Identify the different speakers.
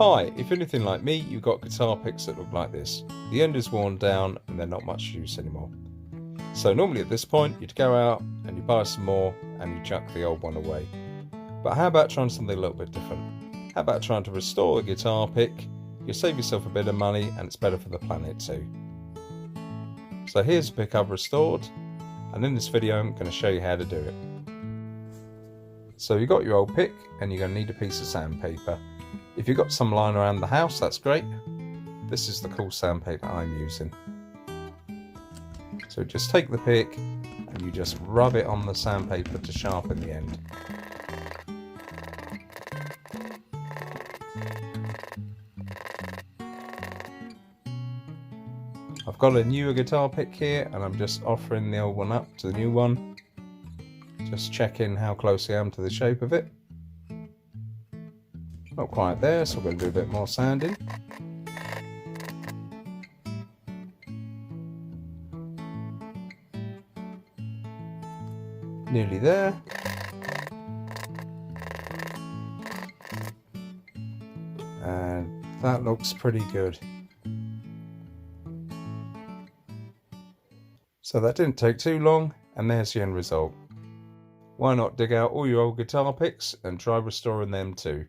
Speaker 1: Hi, if you're anything like me, you've got guitar picks that look like this. The end is worn down and they're not much use anymore. So normally at this point, you'd go out and you buy some more and you chuck the old one away. But how about trying something a little bit different? How about trying to restore a guitar pick? You'll save yourself a bit of money and it's better for the planet too. So here's a pick I've restored, and in this video I'm going to show you how to do it. So you've got your old pick and you're going to need a piece of sandpaper. If you've got some lying around the house, that's great. This is the cool sandpaper I'm using. So just take the pick and you just rub it on the sandpaper to sharpen the end. I've got a newer guitar pick here and I'm just offering the old one up to the new one. Just checking how close I am to the shape of it. Not quite there, so we're going to do a bit more sanding. Nearly there. And that looks pretty good. So that didn't take too long, and there's the end result. Why not dig out all your old guitar picks and try restoring them too?